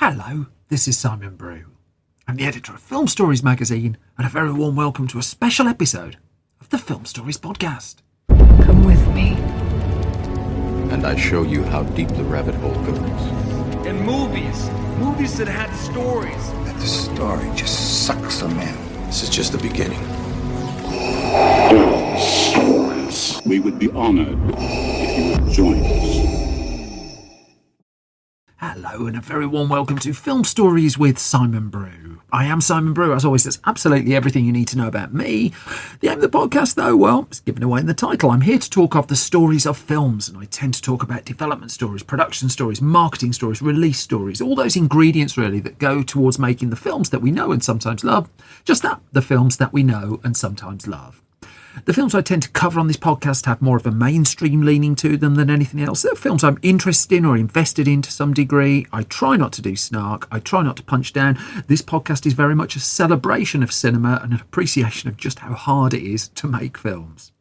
Hello, this is Simon Brew. I'm the editor of Film Stories magazine, and a very warm welcome to a special episode of the Film Stories podcast. Come with me. And I show you how deep the rabbit hole goes. And movies that had stories. That the story just sucks them in. This is just the beginning. Stories. We would be honored if you would join us. Hello, and a very warm welcome to Film Stories with Simon Brew. I am Simon Brew. As always, that's absolutely everything you need to know about me. The aim of the podcast, though, well, it's given away in the title. I'm here to talk of the stories of films, and I tend to talk about development stories, production stories, marketing stories, release stories, all those ingredients, really, that go towards making the films that we know and sometimes love. Just that, the films that we know and sometimes love. The films I tend to cover on this podcast have more of a mainstream leaning to them than anything else. They're films I'm interested in or invested in to some degree. I try not to do snark. I try not to punch down. This podcast is very much a celebration of cinema and an appreciation of just how hard it is to make films.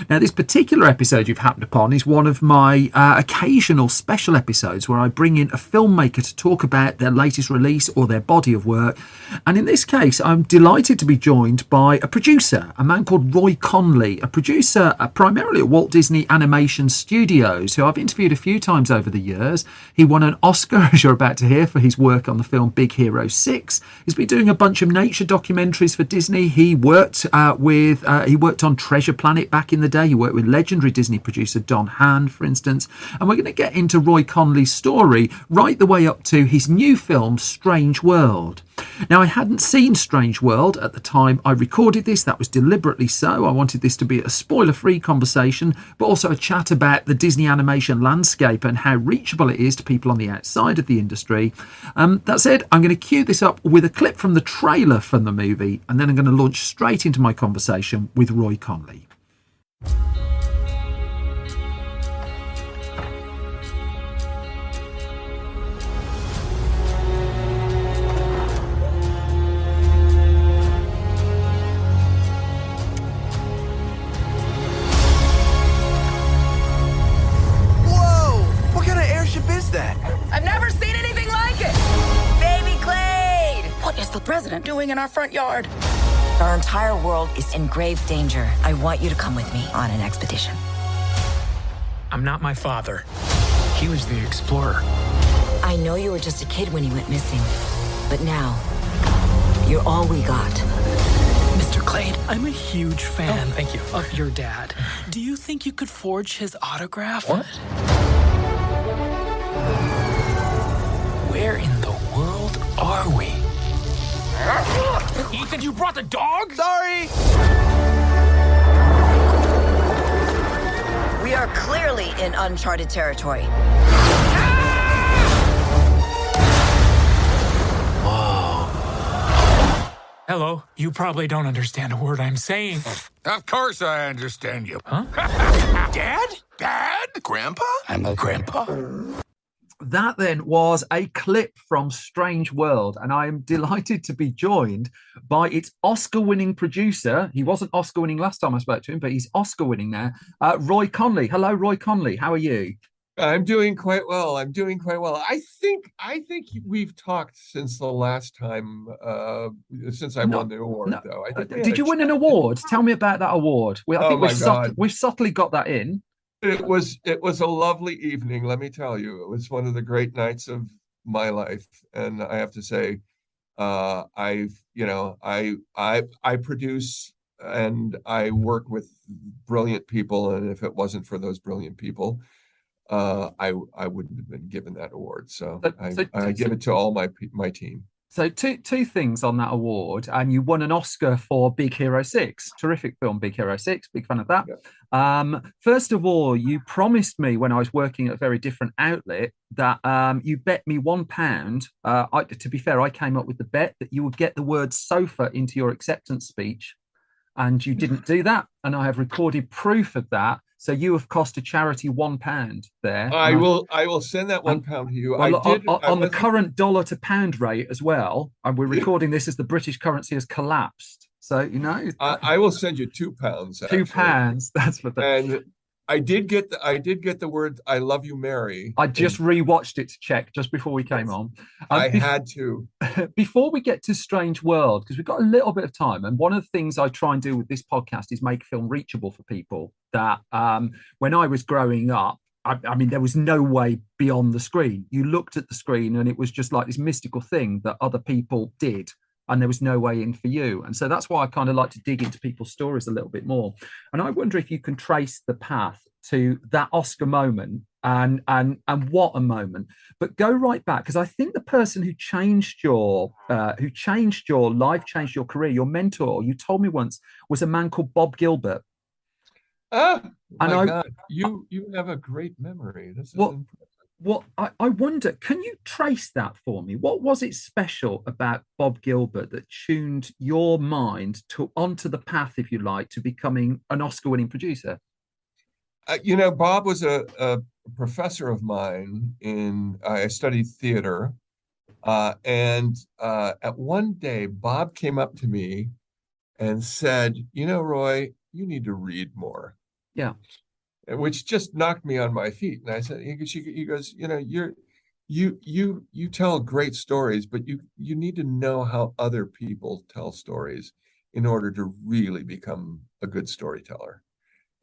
Now, this particular episode you've happened upon is one of my occasional special episodes where I bring in a filmmaker to talk about their latest release or their body of work. And in this case, I'm delighted to be joined by a producer, a man called Roy Conli, a producer primarily at Walt Disney Animation Studios, who I've interviewed a few times over the years. He won an Oscar, as you're about to hear, for his work on the film Big Hero 6. He's been doing a bunch of nature documentaries for Disney. He worked on Treasure Planet back in the day. He worked with legendary Disney producer Don Hahn, for instance. And we're going to get into Roy Conli's story right the way up to his new film, Strange World. Now, I hadn't seen Strange World at the time I recorded this. That was deliberately so. I wanted this to be a spoiler-free conversation, but also a chat about the Disney animation landscape and how reachable it is to people on the outside of the industry. That said, I'm going to cue this up with a clip from the trailer from the movie, and then I'm going to launch straight into my conversation with Roy Conli. I've never seen anything like it! Baby Clade! What is the president doing in our front yard? Our entire world is in grave danger. I want you to come with me on an expedition. I'm not my father. He was the explorer. I know you were just a kid when he went missing, but now, you're all we got. Mr. Clade, I'm a huge fan thank you. of your dad. Do you think you could forge his autograph? What? Where in the world are we? Ethan, you brought the dog? Sorry! We are clearly in uncharted territory. Hello. You probably don't understand a word I'm saying. Of course I understand you. Huh? Dad? Dad? Grandpa? I'm a grandpa. That then was a clip from Strange World, and I am delighted to be joined by its Oscar-winning producer. He wasn't Oscar-winning last time I spoke to him, but he's Oscar-winning now. Roy Conli. Hello, Roy Conli. How are you? I'm doing quite well. I think we've talked since the last time, since I won the award, though. Did you win an award? Tell me about that award. I think we've subtly got that in. It was a lovely evening, let me tell you. It was one of the great nights of my life, and I have to say, I produce and I work with brilliant people, and if it wasn't for those brilliant people, I wouldn't have been given that award. So I give it to all my team. So two things on that award, and you won an Oscar for Big Hero 6. Terrific film, Big Hero 6. Big fan of that. Yeah. First of all, you promised me when I was working at a very different outlet that you bet me £1. To be fair, I came up with the bet that you would get the word sofa into your acceptance speech, and you didn't do that. And I have recorded proof of that. So you have cost a charity £1 there. I will send that £1 to you. On the current dollar to pound rate as well, and we're recording this as the British currency has collapsed. So I will send you £2. £2. That's for that. And I did get the word "I love you, Mary." I just rewatched it to check just before we came on. I had to. Before we get to Strange World, because we've got a little bit of time, and one of the things I try and do with this podcast is make film reachable for people that when I was growing up, I mean, there was no way beyond the screen. You looked at the screen and it was just like this mystical thing that other people did, and there was no way in for you. And so that's why I kind of like to dig into people's stories a little bit more. And I wonder if you can trace the path to that Oscar moment, and what a moment. But go right back, because I think the person who changed your life, changed your career, your mentor, you told me once, was a man called Bob Gilbert. Oh my God, you have a great memory. This is impressive. What I wonder, can you trace that for me? What was it special about Bob Gilbert that tuned your mind onto the path, if you like, to becoming an Oscar-winning producer? Bob was a professor of mine I studied theater. And at one day, Bob came up to me and said, Roy, you need to read more. Yeah. Which just knocked me on my feet. And I said, he goes, you tell great stories, but you need to know how other people tell stories in order to really become a good storyteller.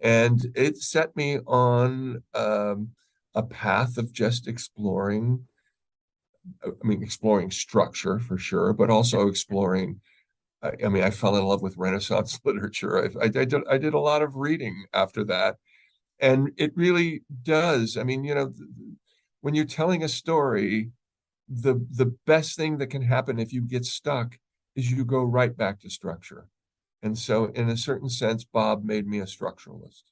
And it set me on a path of just exploring structure for sure, but also exploring. I fell in love with Renaissance literature. I did a lot of reading after that. And it really does. When you're telling a story, the best thing that can happen if you get stuck is you go right back to structure. And so in a certain sense, Bob made me a structuralist.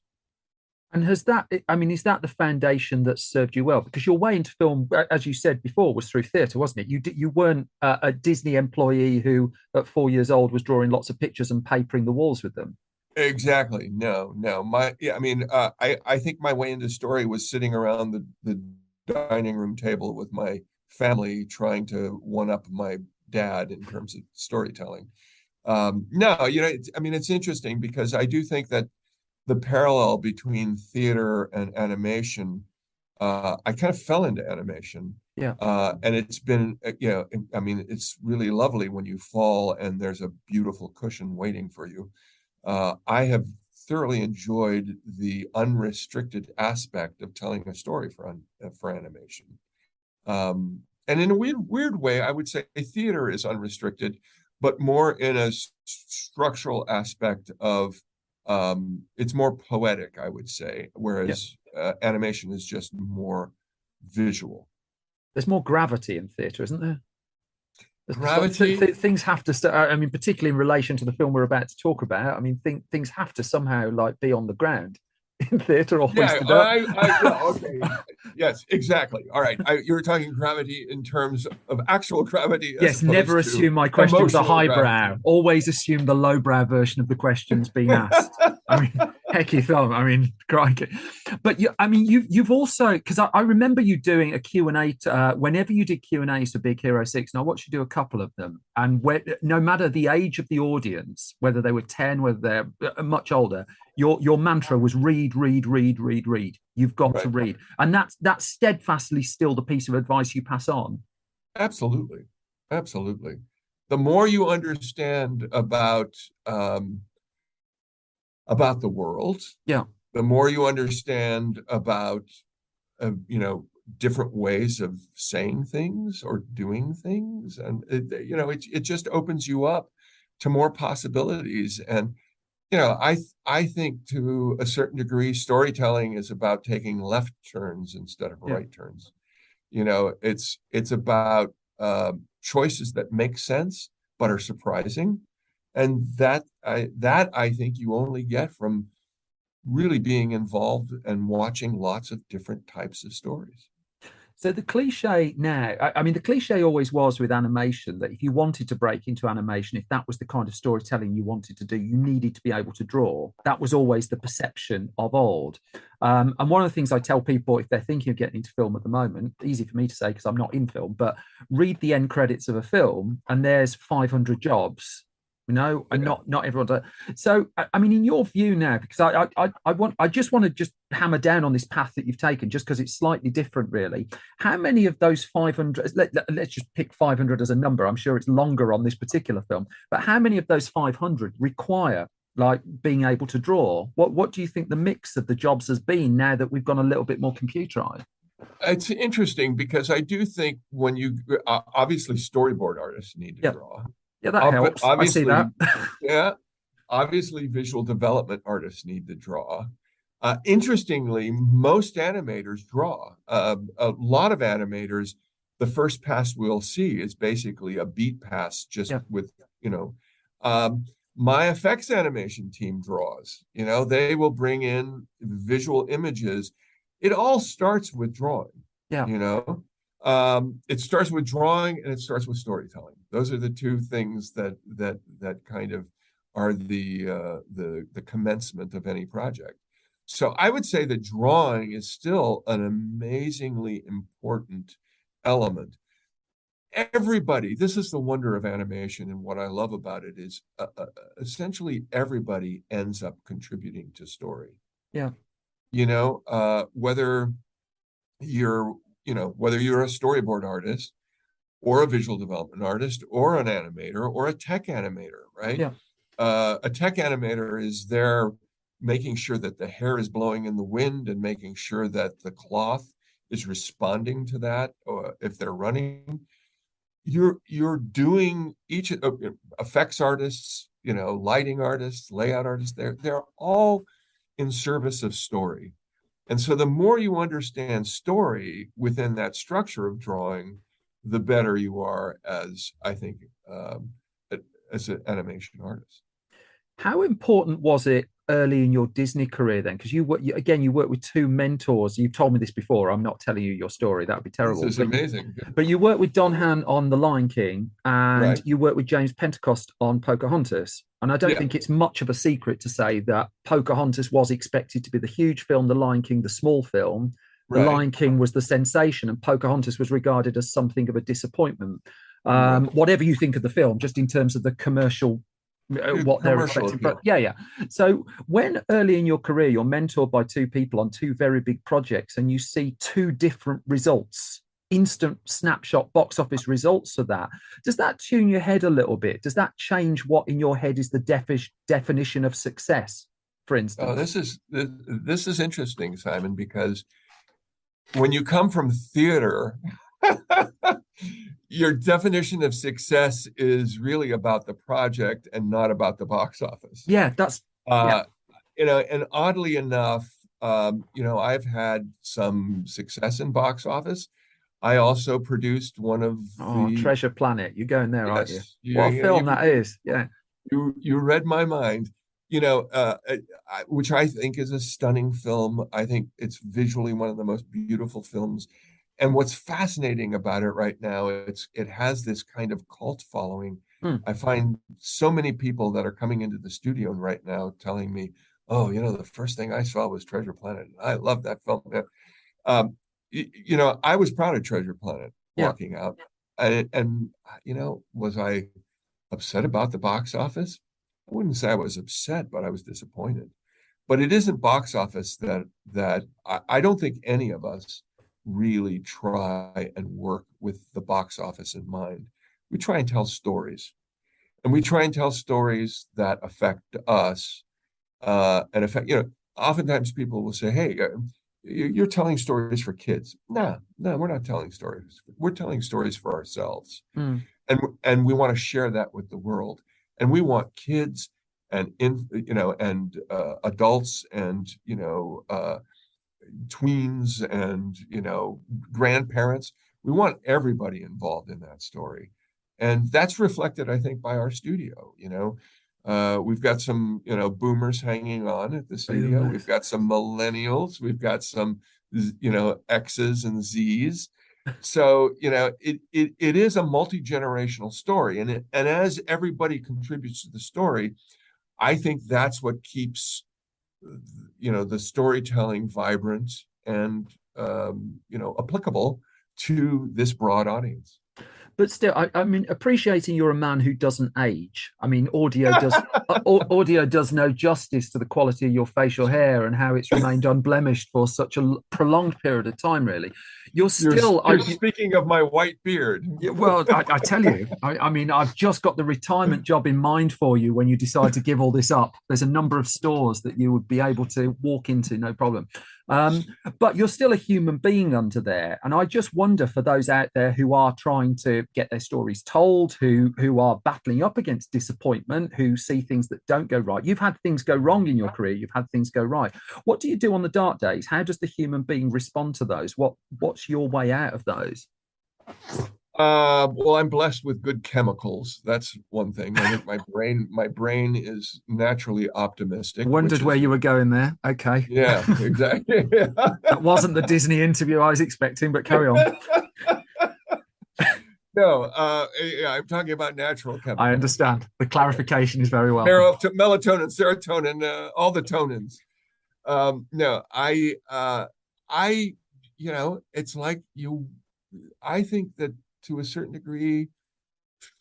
And is that the foundation that served you well? Because your way into film, as you said before, was through theatre, wasn't it? You weren't a Disney employee who at 4 years old was drawing lots of pictures and papering the walls with them. Exactly. No. I think my way into story was sitting around the dining room table with my family, trying to one up my dad in terms of storytelling. It's interesting because I do think that the parallel between theater and animation, I kind of fell into animation. Yeah. And it's been, it's really lovely when you fall and there's a beautiful cushion waiting for you. I have thoroughly enjoyed the unrestricted aspect of telling a story for animation. And in a weird way, I would say theater is unrestricted, but more in a structural aspect of it's more poetic, I would say, whereas animation is just more visual. There's more gravity in theatre, isn't there? Gravity. Things have to start. Particularly in relation to the film we're about to talk about. Things have to somehow be on the ground. In theatre or hoisted up. Okay. Yes, exactly. All right. You were talking gravity in terms of actual gravity. Yes, never assume my question was a highbrow. Gravity. Always assume the lowbrow version of the questions being asked. Hecky thumb. Crikey. But you've also, because I remember you doing a Q&A whenever you did Q&As for Big Hero 6, and I watched you do a couple of them, and no matter the age of the audience, whether they were 10, whether they're much older, your mantra was read. You've got to read. And that's steadfastly still the piece of advice you pass on. Absolutely. The more you understand about the world, the more you understand about different ways of saying things or doing things, and it just opens you up to more possibilities. And I think to a certain degree, storytelling is about taking left turns instead of right turns. It's about choices that make sense but are surprising, and that I think you only get from really being involved and watching lots of different types of stories. So the cliche now, the cliche always was with animation that if you wanted to break into animation, if that was the kind of storytelling you wanted to do, you needed to be able to draw. That was always the perception of old. And one of the things I tell people if they're thinking of getting into film at the moment, easy for me to say because I'm not in film, but read the end credits of a film and there's 500 jobs And not everyone does. So, I mean, in your view now, because I just want to just hammer down on this path that you've taken, just because it's slightly different, really. How many of those 500? Let's just pick 500 as a number. I'm sure it's longer on this particular film, but how many of those 500 require like being able to draw? What do you think the mix of the jobs has been now that we've gone a little bit more computerized? It's interesting because I do think when you obviously storyboard artists need to draw. Yeah, that helps. Obviously, I see that. Yeah, obviously visual development artists need to draw. Interestingly, most animators draw. A lot of animators, the first pass we'll see is basically a beat pass, just with my effects animation team draws. They will bring in visual images. It all starts with drawing. Yeah. It starts with drawing and it starts with storytelling. Those are the two things that kind of are the commencement of any project. So I would say that drawing is still an amazingly important element. Everybody, this is the wonder of animation, and what I love about it is essentially everybody ends up contributing to story. Yeah. Whether you're a storyboard artist or a visual development artist or an animator or a tech animator, right? Yeah. A tech animator is there making sure that the hair is blowing in the wind and making sure that the cloth is responding to that, or if they're running. You're doing each effects artists, lighting artists, layout artists, they're all in service of story. And so the more you understand story within that structure of drawing, the better you are as, I think, as an animation artist. How important was it early in your Disney career then? Because you work with two mentors. You've told me this before. I'm not telling you your story. That would be terrible. This is amazing. But you worked with Don Hahn on The Lion King, and you worked with James Pentecost on Pocahontas. And I don't think it's much of a secret to say that Pocahontas was expected to be the huge film, The Lion King, the small film. The Lion King was the sensation, and Pocahontas was regarded as something of a disappointment. Whatever you think of the film, just in terms of the commercial what they're expecting. But so when early in your career you're mentored by two people on two very big projects and you see two different results, instant snapshot box office results of that, does that tune your head a little bit? Does that change what in your head is the definition of success, for instance? This is interesting, Simon, because when you come from theater your definition of success is really about the project and not about the box office. Yeah, that's and oddly enough, I've had some success in box office. I also produced one of Treasure Planet. You're going there, aren't you? What a film that is. Yeah. You read my mind. Which I think is a stunning film. I think it's visually one of the most beautiful films. And what's fascinating about it right now, it has this kind of cult following. I find so many people that are coming into the studio right now telling me, "Oh, the first thing I saw was Treasure Planet. I love that film." I was proud of Treasure Planet walking out, and was I upset about the box office? I wouldn't say I was upset, but I was disappointed. But it isn't box office that I don't think any of us really try and work with the box office in mind. We try and tell stories, and we try and tell stories that affect us and affect, oftentimes people will say, "Hey, you're telling stories for kids." No, we're not telling stories. We're telling stories for ourselves. And we want to share that with the world. And we want kids and adults and tweens and grandparents. We want everybody involved in that story, and that's reflected, I think, by our studio. We've got some boomers hanging on at the studio. We've got some millennials. We've got some X's and Z's. So it is a multi-generational story, and as everybody contributes to the story, I think that's what keeps the storytelling vibrant and applicable to this broad audience. But still, I mean, appreciating you're a man who doesn't age. I mean, audio does no justice to the quality of your facial hair and how it's remained unblemished for such a prolonged period of time. Really, you're still. You're speaking of my white beard. Well, I tell you, I mean, I've just got the retirement job in mind for you when you decide to give all this up. There's a number of stores that you would be able to walk into, no problem. But you're still a human being under there. And I just wonder for those out there who are trying to get their stories told, who are battling up against disappointment, who see things that don't go right. You've had things go wrong in your career. You've had things go right. What do you do on the dark days? How does the human being respond to those? What's your way out of those? Well, I'm blessed with good chemicals. That's one thing. I think my brain is naturally optimistic. Wondered where you were going there. Okay. Yeah, exactly. That wasn't the Disney interview I was expecting, but carry on. No, I'm talking about natural chemicals. I understand. The clarification is very well. Melatonin, serotonin, all the tonins. No, it's like I think that to a certain degree,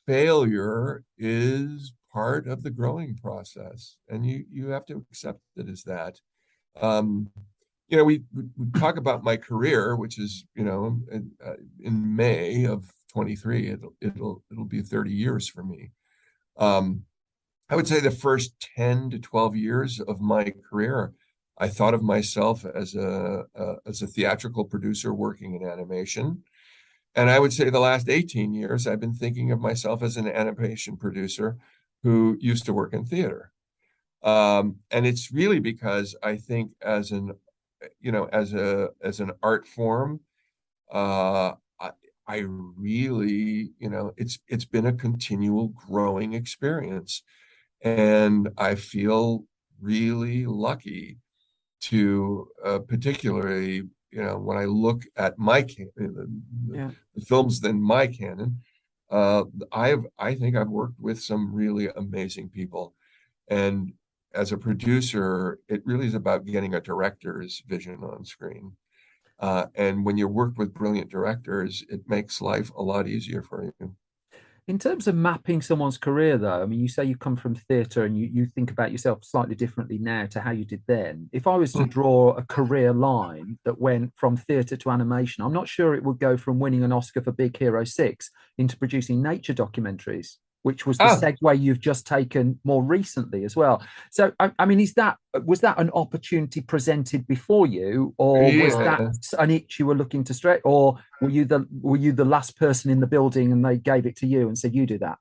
failure is part of the growing process, and you have to accept it as that. We talk about my career, which is in May of 23, it'll be 30 years for me. I would say the first 10 to 12 years of my career, I thought of myself as a theatrical producer working in animation. And I would say the last 18 years, I've been thinking of myself as an animation producer who used to work in theater. And it's really because I think as an art form, I really, it's been a continual growing experience. And I feel really lucky to particularly, when I look at my the films in my canon, I think I've worked with some really amazing people. And as a producer, it really is about getting a director's vision on screen. And when you work with brilliant directors, it makes life a lot easier for you. In terms of mapping someone's career, though, I mean, you say you come from theatre and you think about yourself slightly differently now to how you did then. If I was to draw a career line that went from theatre to animation, I'm not sure it would go from winning an Oscar for Big Hero 6 into producing nature documentaries, which was the segue you've just taken more recently as well. So, I mean, was that an opportunity presented before you, or was that an itch you were looking to stretch, or were you the last person in the building and they gave it to you and said, you do that?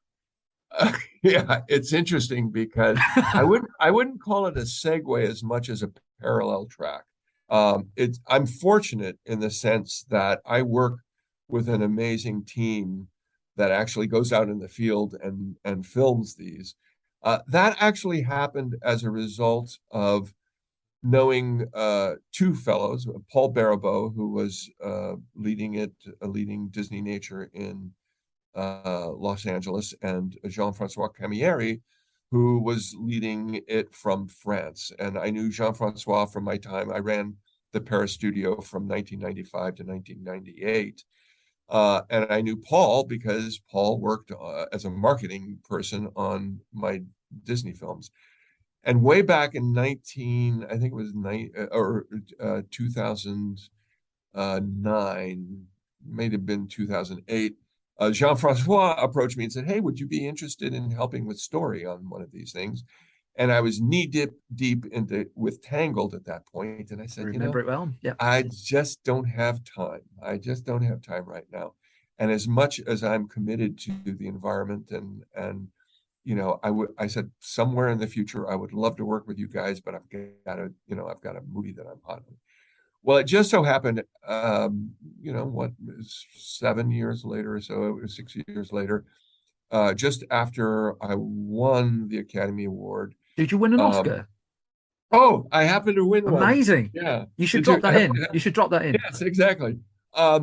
Yeah, it's interesting because I wouldn't call it a segue as much as a parallel track. I'm fortunate in the sense that I work with an amazing team that actually goes out in the field and films these. That actually happened as a result of knowing two fellows, Paul Barabeau, who was leading Disney Nature in Los Angeles, and Jean-Francois Camilleri, who was leading it from France. And I knew Jean-Francois from my time. I ran the Paris studio from 1995 to 1998. And I knew Paul because Paul worked as a marketing person on my Disney films. And way back in 2009, may have been 2008, Jean-Francois approached me and said, hey, would you be interested in helping with story on one of these things? And I was knee deep with Tangled at that point. And I said, remember it well. Yeah. I just don't have time. I just don't have time right now. And as much as I'm committed to the environment and I said somewhere in the future, I would love to work with you guys, but I've got a movie that I'm on. Well, it just so happened, 7 years later or so, it was 6 years later, just after I won the Academy Award. Did you win an Oscar? Oh, I happened to win one. Amazing. Yeah. You should drop that in. You should drop that in. Yes, exactly. There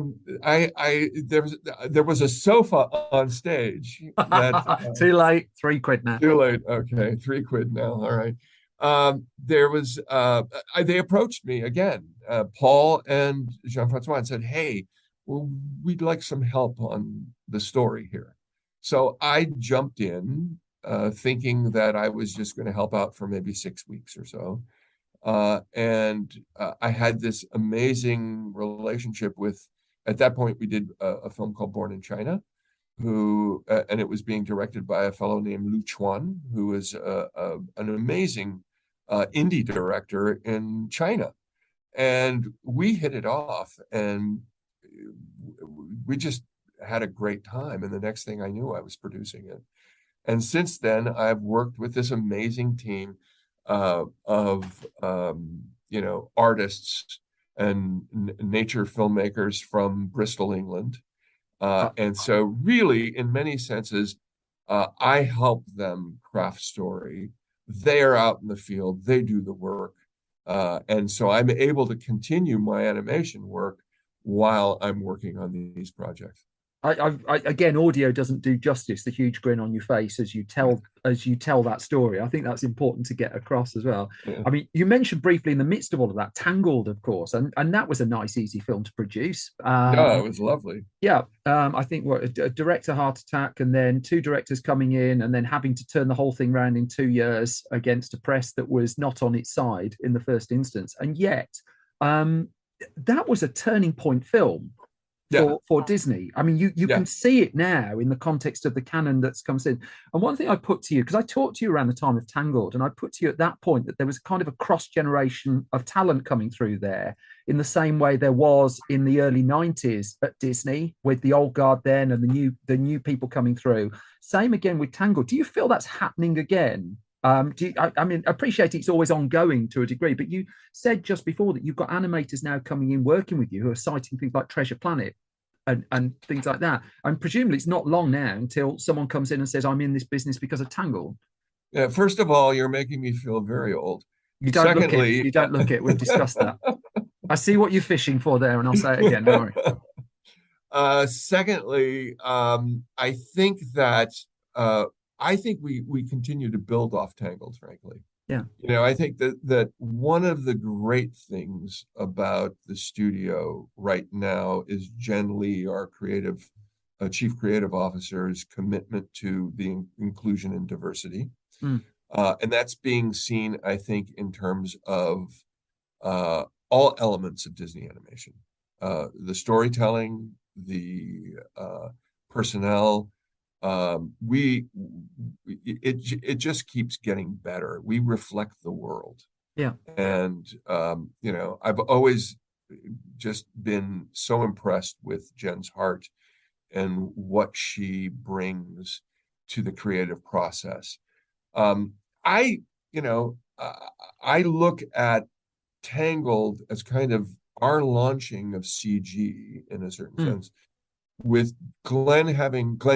was a sofa on stage that too late, £3 now. Too late. Okay, £3 now. All right. They approached me again, Paul and Jean-Francois, and said, hey, well, we'd like some help on the story here. So I jumped in, thinking that I was just going to help out for maybe 6 weeks or so. I had this amazing relationship with, at that point, we did a film called Born in China, and it was being directed by a fellow named Lu Chuan, who is an amazing indie director in China. And we hit it off, and we just had a great time. And the next thing I knew, I was producing it. And since then, I've worked with this amazing team of artists and nature filmmakers from Bristol, England. And so really, in many senses, I help them craft story. They're out in the field, they do the work. And so I'm able to continue my animation work while I'm working on these projects. I again, audio doesn't do justice, the huge grin on your face as you tell that story. I think that's important to get across as well. Yeah. I mean, you mentioned briefly in the midst of all of that, Tangled, of course, and that was a nice, easy film to produce. No, it was lovely. Yeah, I think a director heart attack, and then 2 directors coming in, and then having to turn the whole thing around in 2 years against a press that was not on its side in the first instance, and yet that was a turning point film. For Disney. I mean, you can see it now in the context of the canon that's comes in. And one thing I put to you, because I talked to you around the time of Tangled, and I put to you at that point that there was kind of a cross generation of talent coming through there, in the same way there was in the early 90s at Disney with the old guard then and the new people coming through. Same again with Tangled. Do you feel that's happening again? I mean, I appreciate it's always ongoing to a degree, but you said just before that you've got animators now coming in working with you who are citing things like Treasure Planet and things like that. And presumably it's not long now until someone comes in and says, I'm in this business because of Tangled. Yeah, first of all, you're making me feel very old. You don't look it. You don't look it. We've discussed that. I see what you're fishing for there, and I'll say it again. Don't worry. Secondly, I think that we continue to build off Tangled, frankly. Yeah. I think that one of the great things about the studio right now is Jen Lee, our chief creative officer's commitment to the inclusion and diversity. And that's being seen, I think, in terms of all elements of Disney animation, the storytelling, the personnel. It just keeps getting better. We reflect the world. Yeah. And I've always just been so impressed with Jen's heart and what she brings to the creative process. I look at Tangled as kind of our launching of CG in a certain sense, with Glenn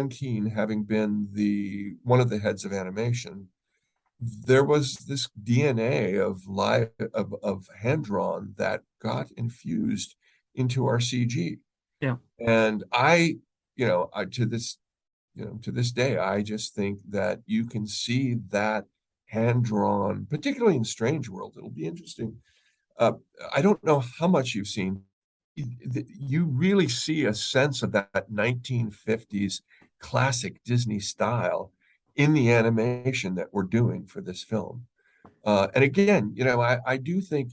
Keane having been one of the heads of animation. There was this DNA of hand-drawn that got infused into our CG. Yeah. And to this day, I just think that you can see that hand-drawn, particularly in Strange World. It'll be interesting. I don't know how much you've seen. You really see a sense of that 1950s classic Disney style in the animation that we're doing for this film. And again, I do think,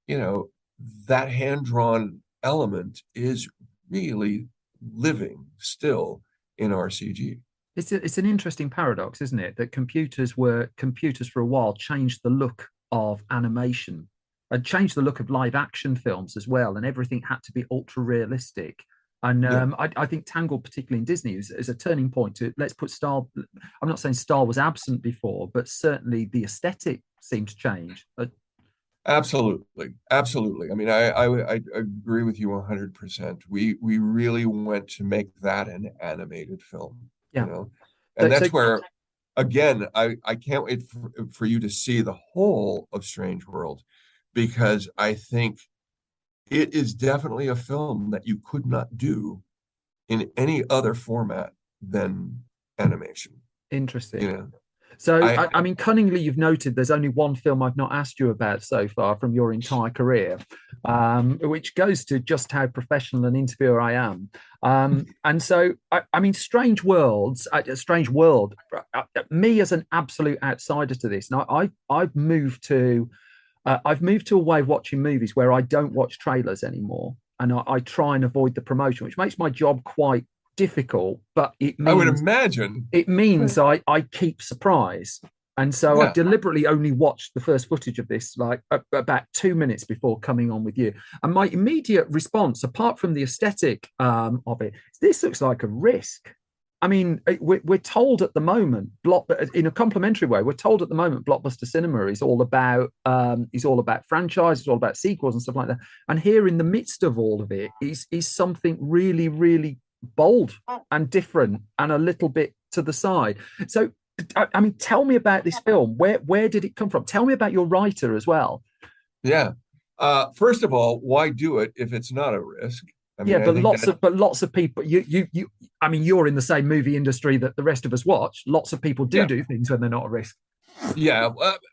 that hand-drawn element is really living still in our CG. It's an interesting paradox, isn't it? That computers for a while changed the look of animation and changed the look of live action films as well, and everything had to be ultra realistic. And I think Tangled, particularly in Disney, is a turning point to, let's put Star. I'm not saying Star was absent before, but certainly the aesthetic seemed to change. Absolutely. I mean, I agree with you 100%. We really went to make that an animated film. Yeah. And that's where, again, I can't wait for you to see the whole of Strange World, because I think it is definitely a film that you could not do in any other format than animation. Interesting. So, I mean, cunningly, you've noted there's only one film I've not asked you about so far from your entire career, which goes to just how professional an interviewer I am. And so, I mean, Strange World, me as an absolute outsider to this, and I've moved to a way of watching movies where I don't watch trailers anymore, and I try and avoid the promotion, which makes my job quite difficult, but I would imagine it means I keep surprise. And so I deliberately only watched the first footage of this like about 2 minutes before coming on with you. And my immediate response, apart from the aesthetic of it, this looks like a risk. I mean, we're told at the moment, in a complimentary way, we're told at the moment blockbuster cinema is all about franchise, it's all about sequels and stuff like that. And here in the midst of all of it is something really, really bold and different and a little bit to the side. So, I mean, tell me about this film. Where did it come from? Tell me about your writer as well. Yeah. First of all, why do it if it's not a risk? I mean, but lots of people. You. I mean, you're in the same movie industry that the rest of us watch. Lots of people do things when they're not a risk. Yeah.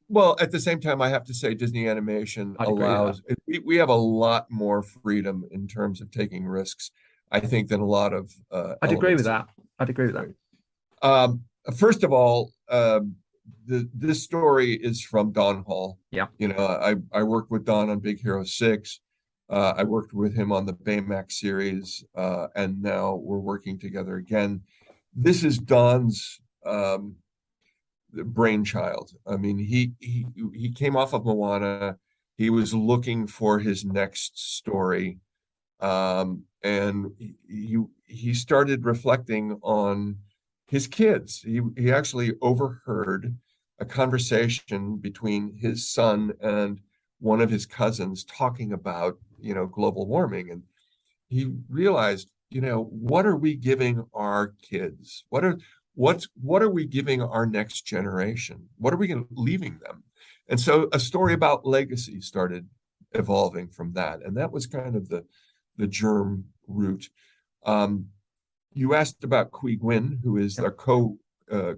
Well, at the same time, I have to say Disney Animation allows. We have a lot more freedom in terms of taking risks, I think, than a lot of. I'd agree with that. First of all, this story is from Don Hall. Yeah. You know, I worked with Don on Big Hero 6. I worked with him on the Baymax series, and now we're working together again. This is Don's brainchild. I mean, he came off of Moana. He was looking for his next story, and he started reflecting on his kids. He actually overheard a conversation between his son and one of his cousins talking about, you know, global warming. And he realized, you know, what are we giving our kids? What are we giving our next generation? What are we leaving them? And so a story about legacy started evolving from that. And that was kind of the germ root. You asked about Qui Nguyen, who is the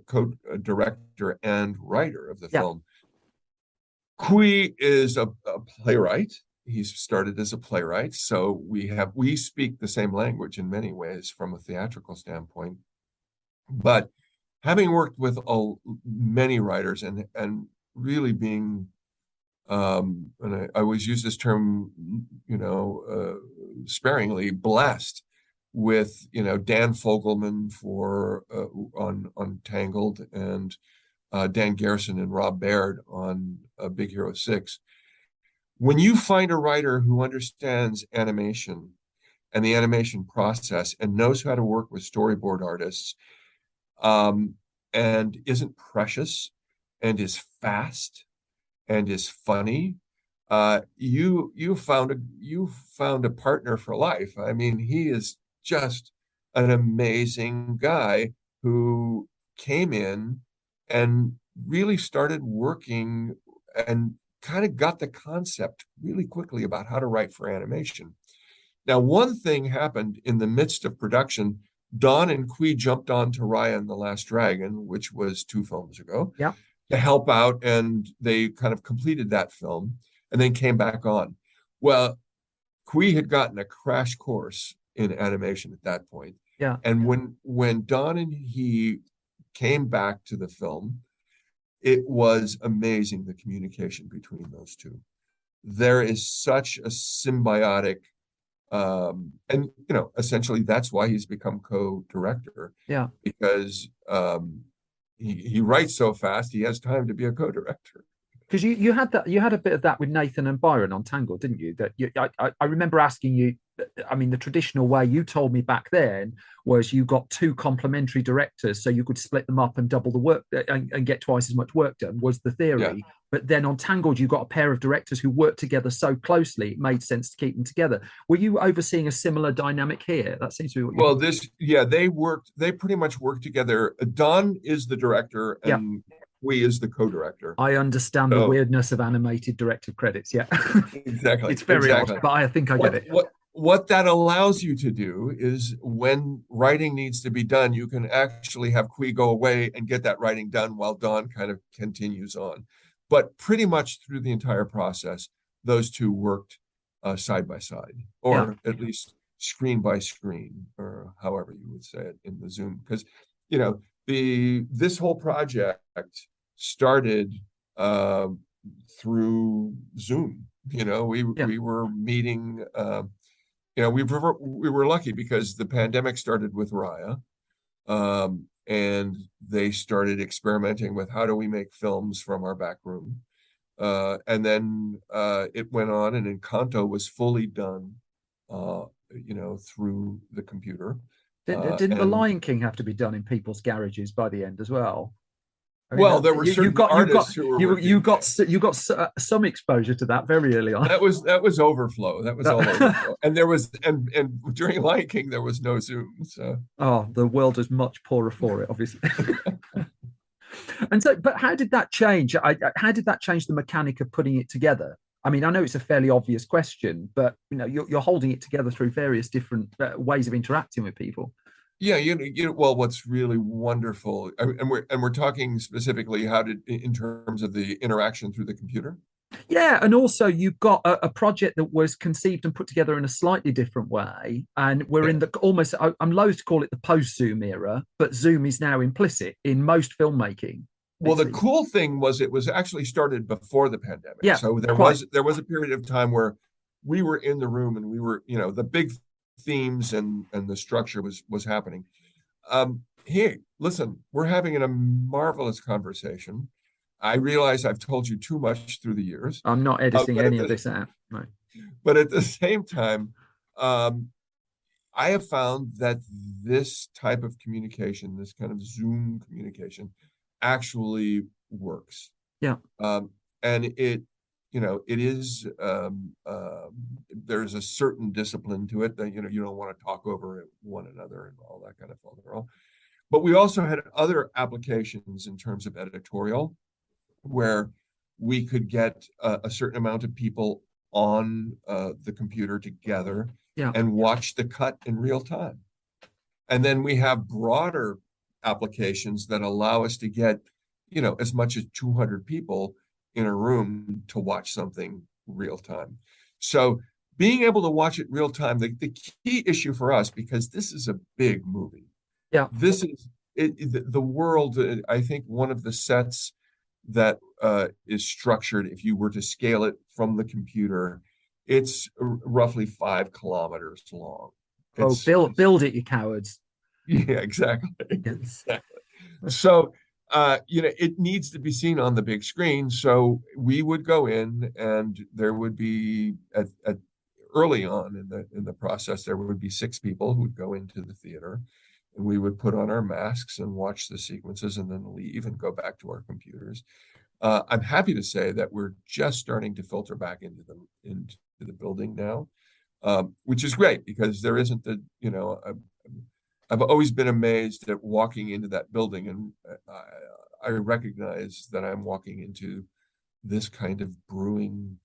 co-director and writer of the film. Qui is a playwright. He's started as a playwright, so we speak the same language in many ways from a theatrical standpoint. But having worked with many writers and really being, and I always use this term, you know, sparingly, blessed with, you know, Dan Fogelman on Tangled, and Dan Garrison and Rob Baird on Big Hero 6. When you find a writer who understands animation and the animation process and knows how to work with storyboard artists, and isn't precious and is fast and is funny, you found a partner for life. I mean, he is just an amazing guy who came in and really started working and kind of got the concept really quickly about how to write for animation. Now, one thing happened in the midst of production. Don and Qui jumped on to Raya and the Last Dragon, which was 2 films ago, to help out, and they kind of completed that film and then came back on. Well, Qui had gotten a crash course in animation at that point. Yeah. And when Don and he came back to the film, it was amazing, the communication between those two. There is such a symbiotic, and, you know, essentially that's why he's become co-director. Yeah. Because he writes so fast, he has time to be a co-director. Because you had a bit of that with Nathan and Byron on Tangled, didn't you? I remember asking you. I mean, the traditional way you told me back then was you got 2 complementary directors, so you could split them up and double the work and get twice as much work done, was the theory. Yeah. But then on Tangled, you got a pair of directors who worked together so closely, it made sense to keep them together. Were you overseeing a similar dynamic here? That seems to be what they pretty much worked together. Don is the director, and we is the co-director. I understand the weirdness of animated director credits. Yeah, exactly. It's very odd, but I think I get it. what that allows you to do is when writing needs to be done, you can actually have Qui go away and get that writing done while Dawn kind of continues on. But pretty much through the entire process, those two worked side by side, or at least screen by screen, or however you would say it in the Zoom. Because, this whole project started through Zoom. We were meeting. We were lucky because the pandemic started with Raya, and they started experimenting with how do we make films from our back room. And then it went on, and Encanto was fully done, through the computer. Didn't The Lion King have to be done in people's garages by the end as well? There were certain artists who were you got some exposure to that very early on. That was overflow. That was all overflow. And there was and during Lion King there was no Zoom. So the world is much poorer for it, obviously. And so, but how did that change? How did that change the mechanic of putting it together? I mean, I know it's a fairly obvious question, but you're holding it together through various different ways of interacting with people. Yeah, well, what's really wonderful, and we're talking specifically in terms of the interaction through the computer. Yeah, and also you've got a project that was conceived and put together in a slightly different way, and we're in the almost, I'm loath to call it the post-Zoom era, but Zoom is now implicit in most filmmaking. Well, the cool thing was it was actually started before the pandemic. Yeah, so there was a period of time where we were in the room and we were, the big themes and the structure was happening. Hey, listen, we're having a marvelous conversation. I realize I've told you too much through the years. I'm not editing any of this out. No. But at the same time, I have found that this type of communication, this kind of Zoom communication, actually works. Yeah. And it is, there's a certain discipline to it that, you don't want to talk over one another and all that kind of folderol. But we also had other applications in terms of editorial where we could get a certain amount of people on the computer together and watch the cut in real time. And then we have broader applications that allow us to get, as much as 200 people in a room to watch something real time. So being able to watch it real time, the key issue for us, because this is a big movie. Yeah. This is the world. I think one of the sets that is structured, if you were to scale it from the computer, it's roughly 5 kilometers long. Build it, you cowards. Yeah, exactly. Exactly. So, it needs to be seen on the big screen. So we would go in, and there would be at early on in the process, there would be 6 people who would go into the theater, and we would put on our masks and watch the sequences, and then leave and go back to our computers. I'm happy to say that we're just starting to filter back into the building now, which is great because there isn't I've always been amazed at walking into that building, and I recognize that I'm walking into this kind of brewing,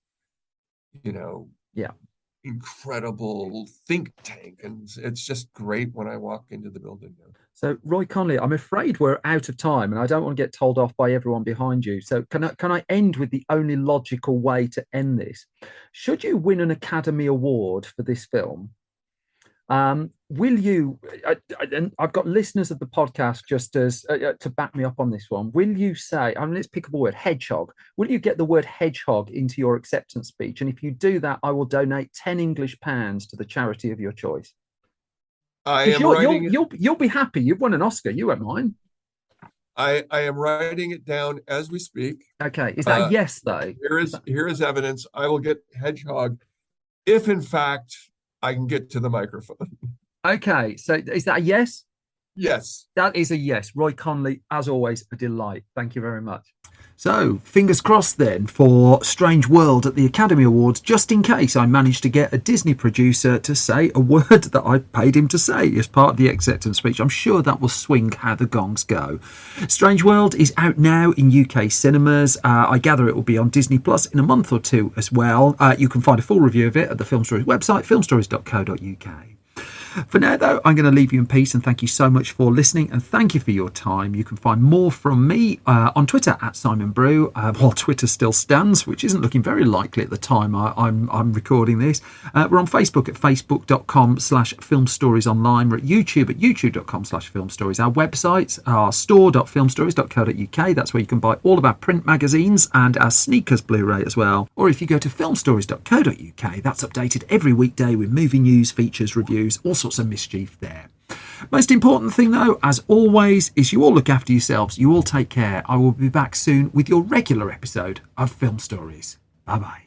incredible think tank, and it's just great when I walk into the building now. So, Roy Conli, I'm afraid we're out of time, and I don't want to get told off by everyone behind you. So, can I end with the only logical way to end this? Should you win an Academy Award for this film, will you? And I've got listeners of the podcast just as to back me up on this one. Will you say? Let's pick up a word: hedgehog. Will you get the word hedgehog into your acceptance speech? And if you do that, I will donate 10 English pounds to the charity of your choice. You'll be happy. You've won an Oscar. You won't mind. I am writing it down as we speak. Okay. Is that yes though? Here is evidence. I will get hedgehog if, in fact, I can get to the microphone. Okay. So is that a yes? Yes. That is a yes. Roy Conli, as always, a delight. Thank you very much. So, fingers crossed then for Strange World at the Academy Awards, just in case I manage to get a Disney producer to say a word that I paid him to say as part of the acceptance speech. I'm sure that will swing how the gongs go. Strange World is out now in UK cinemas. I gather it will be on Disney Plus in a month or two as well. You can find a full review of it at the Film Stories website, filmstories.co.uk. For now, though, I'm going to leave you in peace and thank you so much for listening and thank you for your time. You can find more from me on Twitter at Simon Brew, while Twitter still stands, which isn't looking very likely at the time I'm recording this. We're on Facebook at facebook.com/filmstoriesonline. We're at YouTube at youtube.com/filmstories. Our websites are store.filmstories.co.uk. That's where you can buy all of our print magazines and our sneakers Blu-ray as well. Or if you go to filmstories.co.uk, that's updated every weekday with movie news, features, reviews, all sorts of mischief there. Most important thing though, as always, is you all look after yourselves, you all take care. I will be back soon with your regular episode of Film Stories. Bye bye.